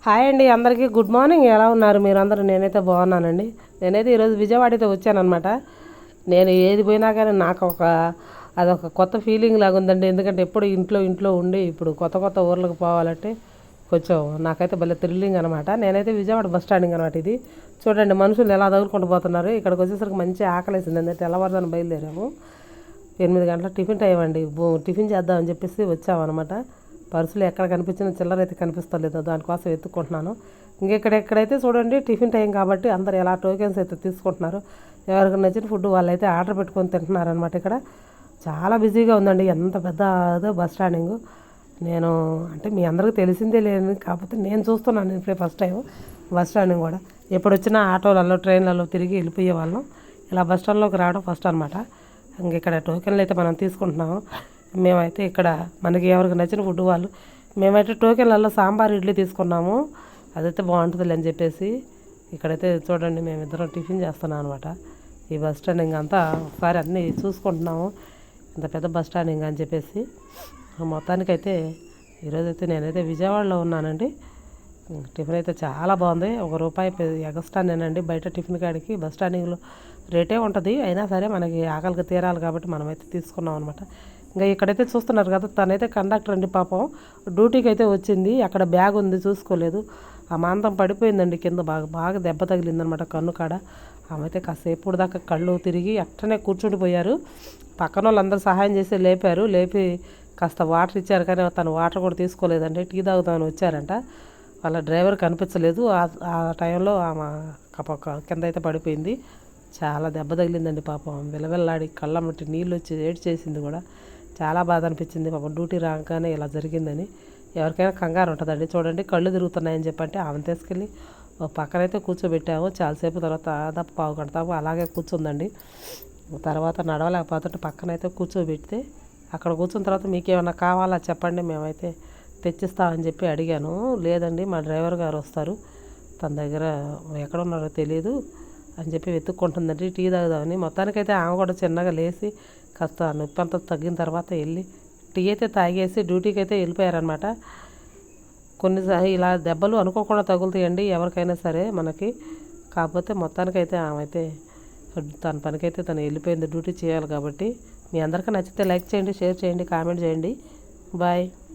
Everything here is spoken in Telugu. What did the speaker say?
హాయ్ అండి, అందరికీ గుడ్ మార్నింగ్. ఎలా ఉన్నారు మీరందరూ? నేనైతే బాగున్నానండి. నేనైతే ఈరోజు విజయవాడ అయితే వచ్చానమాట. నేను ఏది పోయినా కానీ నాకు అదొక కొత్త ఫీలింగ్ లాగా ఉందండి. ఎందుకంటే ఎప్పుడు ఇంట్లో ఇంట్లో ఉండి ఇప్పుడు కొత్త కొత్త ఊర్లకు పోవాలంటే కొంచెం నాకైతే భలే థ్రిల్లింగ్ అనమాట. నేనైతే విజయవాడ బస్ స్టాండింగ్ అనమాట. ఇది చూడండి, మనుషులు ఎలా తగులుకుంటూ పోతున్నారు. ఇక్కడికి వచ్చేసరికి మంచి ఆకలేసిందండి. తెల్లవారుజామున బయలుదేరాము. 8 గంటల టిఫిన్ టైం అండి. టిఫిన్ చేద్దామని చెప్పేసి వచ్చామన్నమాట. పర్సులు ఎక్కడ కనిపించినా చిల్లర అయితే కనిపిస్తలేదు, దానికోసం ఎత్తుకుంటున్నాను. ఎక్కడైతే చూడండి టిఫిన్ టైం కాబట్టి అందరు ఎలా టోకెన్స్ అయితే తీసుకుంటున్నారు. ఎవరికి నచ్చిన ఫుడ్ వాళ్ళైతే ఆర్డర్ పెట్టుకొని తింటున్నారనమాట. ఇక్కడ చాలా బిజీగా ఉందండి. ఎంత పెద్ద అదో బస్ స్టాండింగ్. నేను అంటే మీ అందరికీ తెలిసిందే లేదు, కాకపోతే నేను చూస్తున్నాను ఇప్పుడే ఫస్ట్ టైం బస్ స్టాండింగ్ కూడా. ఎప్పుడు వచ్చినా ఆటోలలో ట్రైన్లలో తిరిగి వెళ్ళిపోయే వాళ్ళం. ఇలా బస్ స్టాండ్లోకి రావడం ఫస్ట్ అనమాట. ఇక్కడ టోకెన్లు అయితే మనం తీసుకుంటున్నాము. మేమైతే ఇక్కడ మనకి ఎవరికి నచ్చిన ఫుడ్ వాళ్ళు మేమైతే టోకెన్లలో సాంబార్ ఇడ్లీ తీసుకున్నాము. అదైతే బాగుంటుంది అని చెప్పేసి ఇక్కడైతే చూడండి మేమిద్దరం టిఫిన్ చేస్తున్నాం అనమాట. ఈ బస్ స్టాండింగ్ అంతా ఒకసారి అన్నీ చూసుకుంటున్నాము. ఇంత పెద్ద బస్ స్టాండింగ్ అని చెప్పేసి మొత్తానికైతే ఈరోజైతే నేనైతే విజయవాడలో ఉన్నానండి. టిఫిన్ అయితే చాలా బాగుంది. ₹1 ఎగస్ట్రానేనండి బయట టిఫిన్ కాడికి. బస్ స్టాండింగ్లో రేటే ఉంటుంది, అయినా సరే మనకి ఆకలికి తీరాలి కాబట్టి మనమైతే తీసుకున్నాం అనమాట. ఇంకా ఇక్కడైతే చూస్తున్నారు కదా, తనైతే కండక్టర్ అండి. పాపం డ్యూటీకి అయితే వచ్చింది. అక్కడ బ్యాగ్ ఉంది, చూసుకోలేదు. ఆ మాంతం పడిపోయిందండి కింద. బాగా బాగా దెబ్బ తగిలిందనమాట కన్ను కాడ. ఆమె అయితే కాసేపు దాకా కళ్ళు తిరిగి అట్టనే కూర్చుండిపోయారు. పక్కన వాళ్ళందరూ సహాయం చేసి లేపారు. లేపి కాస్త వాటర్ ఇచ్చారు, కానీ తను వాటర్ కూడా తీసుకోలేదండి. టీ తాగుతామని వచ్చారంట. వాళ్ళ డ్రైవర్ కనిపించలేదు. ఆ టైంలో ఆమె కింద అయితే పడిపోయింది. చాలా దెబ్బ తగిలిందండి పాపం. విలవిల్లాడి కళ్ళమ్మటి నీళ్ళు వచ్చి ఏడ్చేసింది కూడా. చాలా బాధ అనిపించింది పాపం. డ్యూటీ రాగానే ఇలా జరిగిందని. ఎవరికైనా కంగారు ఉంటుందండి. చూడండి కళ్ళు తిరుగుతున్నాయని చెప్పంటే ఆమెను తీసుకెళ్ళి పక్కనైతే కూర్చోబెట్టాము. చాలాసేపు తర్వాత దాదాపు 1/4 గంట దాకా అలాగే కూర్చుందండి. తర్వాత నడవలేకపోతుంటే పక్కనైతే కూర్చోబెడితే అక్కడ కూర్చున్న తర్వాత మీకేమన్నా కావాలా చెప్పండి, మేమైతే తెచ్చిస్తామని చెప్పి అడిగాను. లేదండి మా డ్రైవర్ గారు వస్తారు, తన దగ్గర ఎక్కడ ఉన్నారో తెలియదు అని చెప్పి వెతుక్కుంటుందండి టీ తాగుదామని. మొత్తానికైతే ఆమె కూడా చిన్నగా లేచి కాస్త నొప్పి అంతా తగ్గిన తర్వాత వెళ్ళి టీ అయితే తాగేసి డ్యూటీకి అయితే వెళ్ళిపోయారనమాట. కొన్నిసార్లు ఇలా దెబ్బలు అనుకోకుండా తగులుతాయండి ఎవరికైనా సరే మనకి. కాకపోతే మొత్తానికైతే ఆమె అయితే తన పనికైతే తను వెళ్ళిపోయింది, డ్యూటీ చేయాలి కాబట్టి. మీ అందరికీ నచ్చితే లైక్ చేయండి, షేర్ చేయండి, కామెంట్ చేయండి. బాయ్.